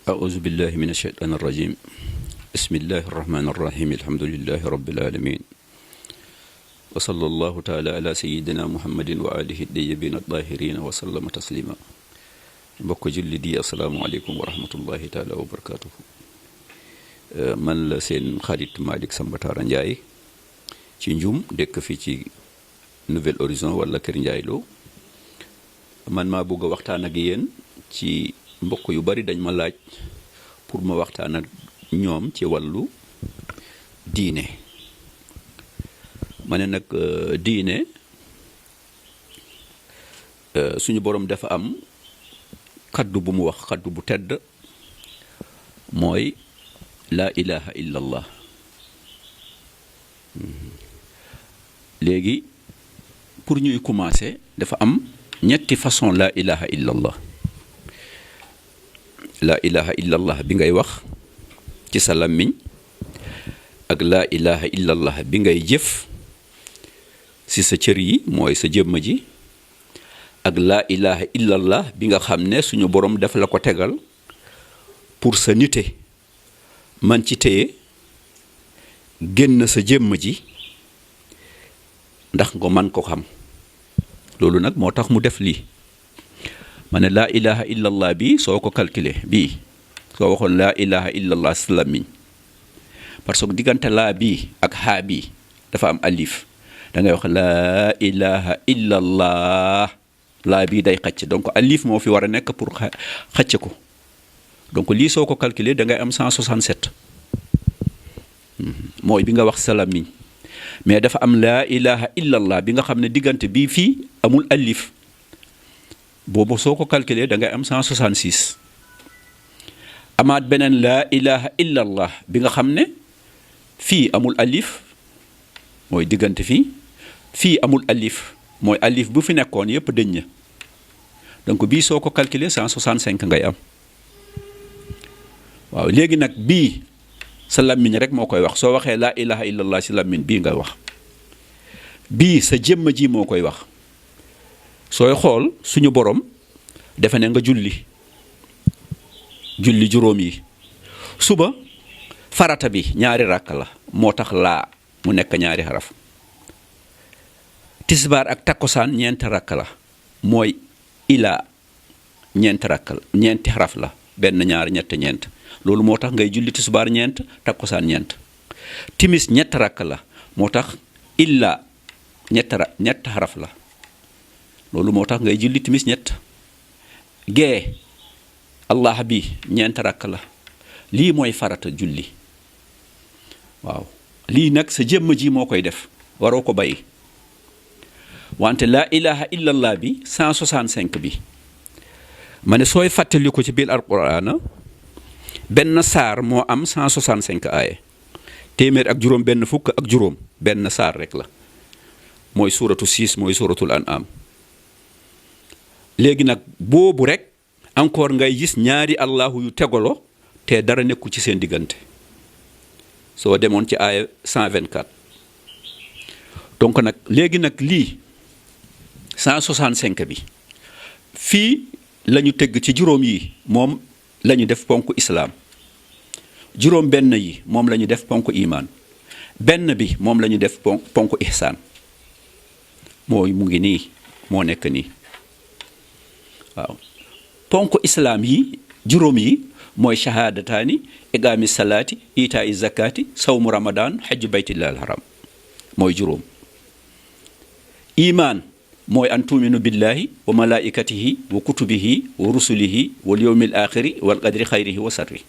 أعوذ بالله من الشيطان الرجيم بسم الله الرحمن الرحيم الحمد لله رب العالمين وصلى الله تعالى على سيدنا محمد وآله الطيبين الطاهرين وسلم تسليما mbokk julli di asalaamaaleykum wa rahmatullahi taala wa barakatuhu man la seen xarit Malick Samba Tara Ndiaye ci Ndioum dëkk fii ci Nouvel Horizon wala Kër Ndiaye Lo man maa bëgg a waxtaan ak yéen ci mbokk yu bari dañ ma laaj pour ma waxtaan ak ñoom ci wàllu diine ma ne nag diine suñu borom dafa am kaddu bu mu wax kaddu bu tedd mooy laa ilaha illa allah léegi pour ñuy commencer dafa am ñetti façon laa ilaha illa allah laa ilaha illa allah bi ngay wax ci sa làmmiñ ak laa ilaha illa allah bi ngay jëf ci sa cër yi mooy sa jëmm ji ak laa ilaha illa allah bi nga xam ne suñu borom def la ko tegal pour sa nite man ci téye génn sa jëmm ji ndax nga man ko xam loolu nag moo tax mu def lii ma ne laa ilaha illa allah bi soo ko calculer bii soo waxoon laa ilaha illa allah si làmmiñ parce que diggante laa bii ak xaa bii dafa am alif da ngay wax laa ilaha illa allah laa bii day xacc donc alif moo fi war a nekk pour xacc ko donc lii soo ko calculer da ngay am 167 mooy bi nga wax sa làmmiñ mais dafa am laa ilaha illa allah bi nga xam ne diggante bii fii amul alif boobu soo ko calculer da ngay am 166 amaat beneen laa ilaha illa allah bi nga xam ne fii amul alif mooy diggante fii amul alif mooy alif bu fi nekkoon yëpp dëñ na donc bii soo ko calculer 165 ngay am waaw léegi nag bii sa làmmiñ rek moo koy wax soo waxee laa ilaha illallah si làmmiñ bii nga wax bii sa jëmm ji moo koy wax sooy xool suñu borom defe ne nga julli juróom yi suba farata bi ñaari ràkk la moo tax laa mu nekk ñaari xaraf tisbaar ak takkosaan ñeenti rakk la mooy ilaa ñeenti xaraf la benn ñaar ñett ñeent loolu moo tax ngay julli tisbaar ñeent takkosaan ñeent timis ñett rakk la moo tax illaa ñett xaraf la loolu moo tax ngay julli timis ñett gee allah bi ñeent rakk la lii mooy farata julli waaw lii nag sa jëmm ji moo koy def waroo ko bàyyi wante laa ilaha illallah bi 165 bi ma ne sooy fàttali ko ci biir alquraan benn saar moo am 165 aaya téeméer ak juróom benn fukk ak juróom benn saar rek la mooy suuratu 6 mooy suuratul an'am léegi nag boobu rek encore ngay gis ñaari allahu yu tegalo te dara nekku ci seen diggante soo demoon ci aaya 124 donc nag léegi nag lii 165 bi fii la ñu tëgg ci juróom yi moom la ñu def ponk islaam juróom benn yi moom la ñu def ponk imaan benn bi moom la ñu def ponk ihsaan mooy mu ngi nii moo nekk nii waaw ponk islaam yi juróom yi mooy shahaadataani igaami salaati itaa'i zakaati sawmu ramadaan xajju baytillahil haram mooy juróom imaan mooy an tuuminu billahi wa malaikatihi wa kutubihi wa rusulihi wal yawmil axiri wal qadri xayrihi wa sarri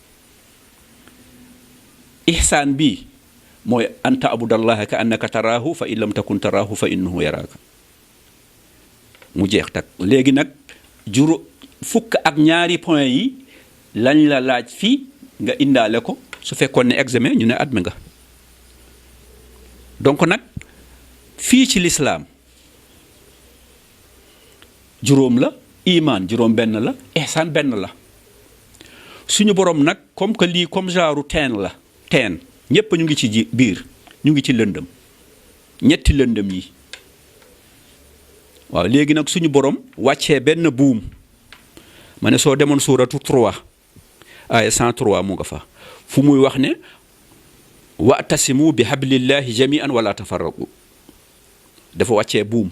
ihsaan bi mooy an taabudallaha ka annaka taraahu fa in lam takun taraahu fa innahu yaraaka mu jeex tak léegi nag fukk ak ñaari point yi lañ la laaj fii nga indaale ko su fekkoon ne examen ñu ne admis nga donc nag fii ci lislaam juróom la imaan juróom benn la ihsaan benn la suñu borom nag comme que lii comme genre teen ñépp ñu ngi ci biir ñu ngi ci lëndëm ñetti lëndëm yi waaw léegi nag suñu borom wàccee benn buum ma ne soo demoon suuratu 3 aaya 103 mu nga fa fu muy wax ne wa'tasimu bi hablillahi jami'an wala tafarraqu dafa wàccee buum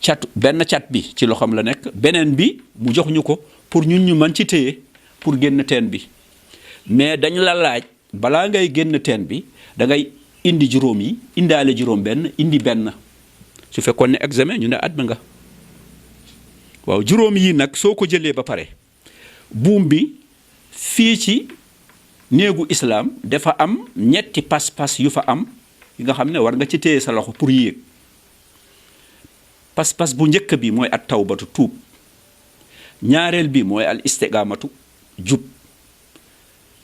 cat benn cat bi ci loxoom la nekk beneen bi mu jox ñu ko pour ñun ñu mën ci téye pour génn teen bi mais dañ la laaj balaa ngay génn teen bi da ngay indi juróom yi indaale juróom benn indi benn su fekkoon ne examen ñu ne admis nga waaw juróom yi nag soo ko jëlee ba pare buum bi fii ci néegu islaam dafa am ñetti pas-pas yu fa am yi nga xam ne war nga ci téye sa loxo pour yéeg pas-pas bu njëkk bi mooy at tawbatu tuub ñaareel bi mooy al istiqaamatu jub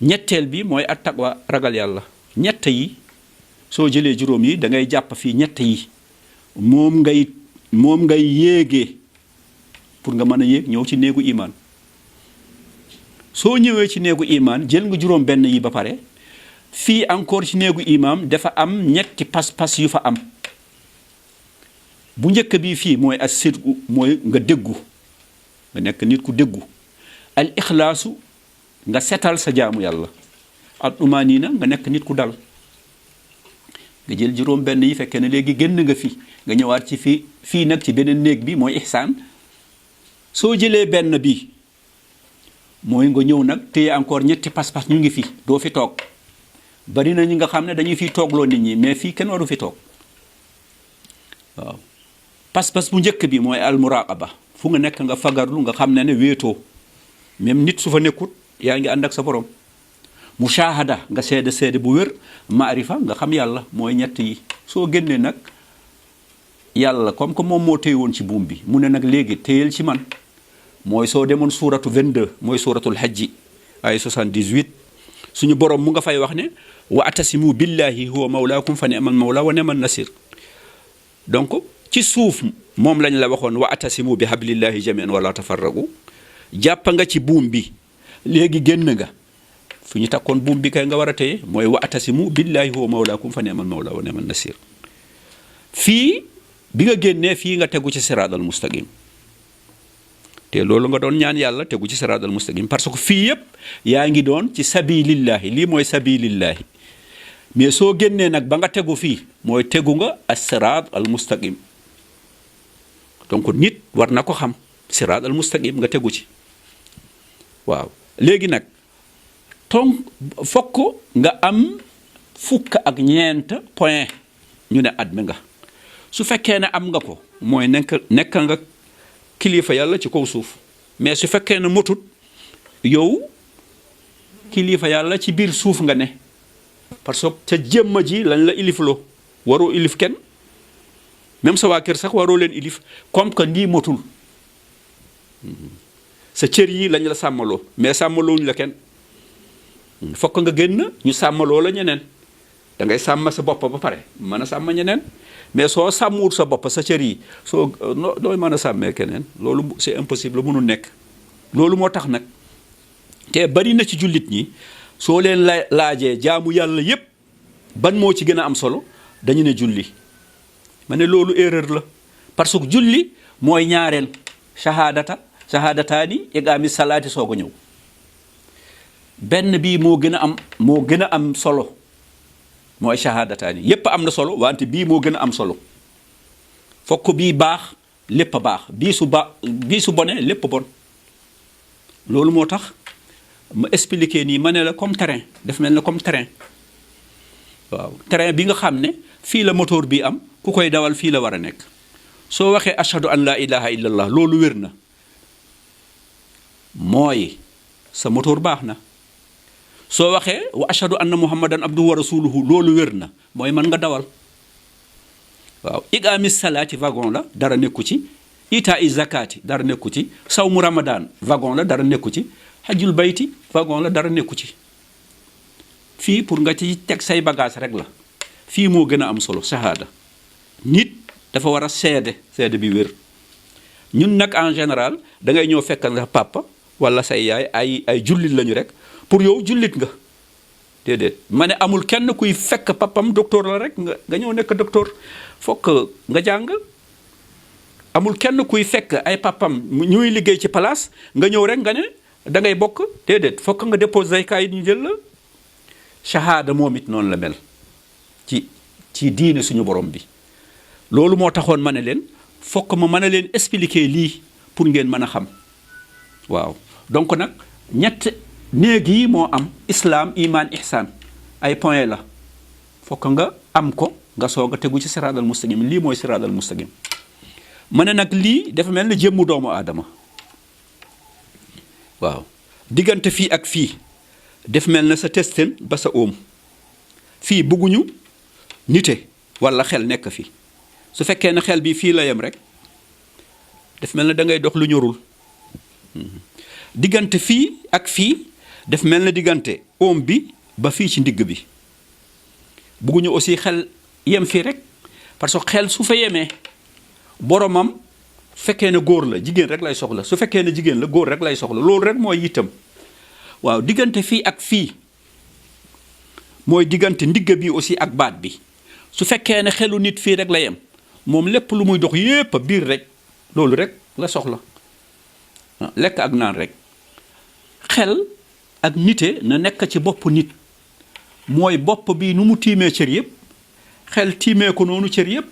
ñetteel bi mooy at taqwa ragal yàlla ñett yi soo jëlee juróom yi da ngay jàpp fii ñett yi moom ngay yéegee pour nga mën a yéeg ñëw ci néegu imaan soo ñëwee ci néegu imaan jël nga juróom benn yi ba pare fii encore ci néegu imaam dafa am ñetti pas-pas yu fa am bu njëkk bi fii mooy as sidqu mooy nga déggu nga nekk nit ku déggu al ixlaasu nga setal sa jaamu yàlla al umaaniina nga nekk nit ku dal nga jël juróom benn yi fekkee ne léegi génn nga fi nga ñëwaat ci fii nag ci beneen néeg bi mooy ihsaan soo jëlee benn bi mooy nga ñëw nag téye encore ñetti pas-pas ñu ngi fi doo fi toog bari na ñi nga xam ne dañuy fiy toogloo nit ñi mais fii kenn waru fi toog waaw pas-pas bu njëkk bi mooy al muraqaba fu nga nekk nga fagarlu nga xam ne wéetoo même nit su fa nekkut yaa ngi ànd ak sa borom mushahada nga seede bu wér maarifa nga xam yàlla mooy ñett yi soo génnee nag yàlla comme que moom moo téye woon ci buum bi mu ne nag léegi téyel ci man mooy soo demoon suuratu 22 mooy suuratul hajji ay 78 suñu borom mu nga fay wax ne wa atasimu billahi huwa mawlaakum fa ni'mal mawla wa ni'man nasir donc ci suuf moom lañ la waxoon wa atasimu bi hablillahi jami'an wala tafarraqu jàpp nga ci buum bi léegi génn nga fu ñu takkoon buum bi kay nga war a téye mooy wa atasimu billahi huwa mawlaakum fa ni'mal mawla wa ni'man nasir fii bi nga génnee fii nga tegu ci siraatal mustaqim te loolu nga doon ñaan yàlla tegu ci siraatal mustaqim parce que fii yëpp yaa ngi doon ci sabilillahi lii mooy sabilillahi mais soo génnee nag ba nga tegu fii mooy tegu nga as siraat al mustaqim donc nit war na ko xam siraat al mustaqim nga tegu ci waaw léegi nag fokk nga am fukk ak ñeent point ñu ne admis nga su fekkee ne am nga ko mooy nekk nga kilifa yàlla ci kaw suuf mais su fekkee ne motut yow kilifa yàlla ci biir suuf nga ne parce que ca jëmma ji lañ la ilifloo waroo ilif kenn même sa waa kër sax waroo leen ilif comme que nii motul sa cër yi lañ la sàmmaloo mais sàmmalooñu la kenn fokk nga génn ñu sàmmaloo la ñeneen da ngay sàmm sa bopp ba pare mën a sàmm ñeneen mais soo sàmmuwut sa bopp sa cër yi soo dooy mën a sàmmee keneen loolu c'est impossible mënul nekk loolu moo tax nag te bari na ci jullit ñi soo leen laajee jaamu yàlla yépp ban moo ci gën a am solo dañu ne julli ma ne loolu erreur la parce que julli mooy ñaareel shahadataani iqaami salaati soog a ñëw benn bii moo gën a am solo mooy shahadataani yépp am na solo wante bii moo gën a am solo fokk bii baax lépp a baax bii su bonee lépp bon loolu moo tax ma expliqué nii ma ne la comme terrain daf mel ne comme terrain waaw terrain bi nga xam ne fii la moteur bi am ku koy dawal fii la war a nekk soo waxee ashhadu an la ilaha illallah loolu wér na mooy sa moteur baax na soo waxee wa ashhadu anna muhammadan abduhu wa rasuluhu loolu wér na mooy mën nga dawal waaw iqaami salaati wagon la dara nekku ci ita i zakati dara nekku ci sawmu ramadan wagon la dara nekku ci hajjul bayti wagon la dara nekku ci fii pour nga ci teg say bagage rek la fii moo gën a am solo shahada nit dafa war a seede bi wér ñun nag en général da ngay ñëw fekkal nga papa wala say yaay ay jullit lañu rek pour yow jullit nga déedéet ma ne amul kenn kuy fekk papam docteur la rek nga ñëw nekk docteur fokk nga jàng amul kenn kuy fekk ay papam ñuy liggéey ci place nga ñëw rek nga ne da ngay bokk déedéet fokk nga déposé say kayit ñu jël la shahada moom it noonu la mel ci diine suñu borom bi loolu moo taxoon ma ne leen fokk ma mën a leen expliquer lii pour ngeen mën a xam waaw donc nag ñett néeg yi moo am islam iman ihsan ay point la fokk nga am ko nga soog a tegu ci siraadal mustaqim lii mooy siraadal mustaqim ma ne nag lii dafa mel ni jëmmu doomu aadama waaw diggante fii ak fii def mel na sa testeen ba sa óom fii bëgguñu nite walla xel nekk fi su fekkee ne xel bi fii la yem rek def mel na da ngay dox lu ñorul diggante fii ak fii def mel na diggante óom bi ba fii ci ndigg bi bëgguñu aussi xel yem fii rek parce que xel su fa yemee boromam fekkee ne góor la jigéen rek lay soxla su fekkee ne jigéen la góor rek lay soxla loolu rek mooy itam waaw diggante fii ak fii mooy diggante ndigg bi aussi ak baat bi su fekkee ne xelu nit fii rek la yem moom lépp lu muy dox yépp biir rek loolu rek la soxla lekk ak naan rek xel ak nite na nekk ci bopp nit mooy bopp bi nu mu tiimee cër yépp xel tiimee ko noonu cër yépp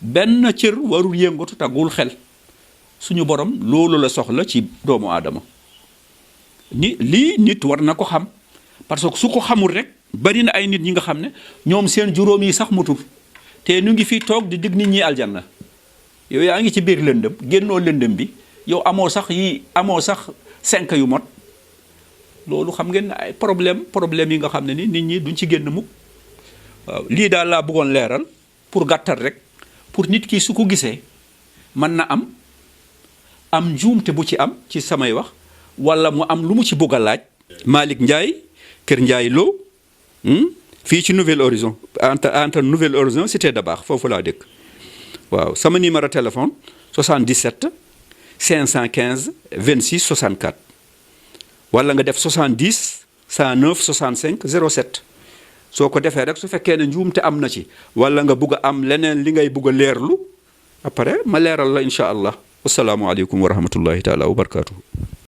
benn cër warul yëngatu tagul xel suñu borom loolu la soxla ci doomu aadama lii nit war na ko xam parce que su ko xamul rek bari na ay nit ñi nga xam ne ñoom seen juróom yi sax mutul te ñu ngi fii toog di dig nit ñi aljanna yow yaa ngi ci biir lëndëm génnoo lëndëm bi yow amoo sax 5 yu mot loolu xam ngeen ay problème yi nga xam ne ni nit ñi duñ ci génn mukk waaw lii daal laa bëggoon leeral pour gàttal rek pour nit ki su ko gisee mën na am njuumte bu ci am ci samay wax wala mu am lu mu ci bëgg a laaj. Malick Ndiaye Kër Ndiaye Lo fii ci Nouvelle Horizon entre Nouvelle Horizon cité de baax foofu laa dëkk waaw sama numéro téléphone 77 515 26 64 wala nga def 70 109 65 07 soo ko defee rek su fekkee ne njuumte am na ci wala nga bugg a am leneen li ngay bugg a leerlu après ma leeral la incha allah wasalaamualeykum wa rahmatullahi taala wa barakaatuhu.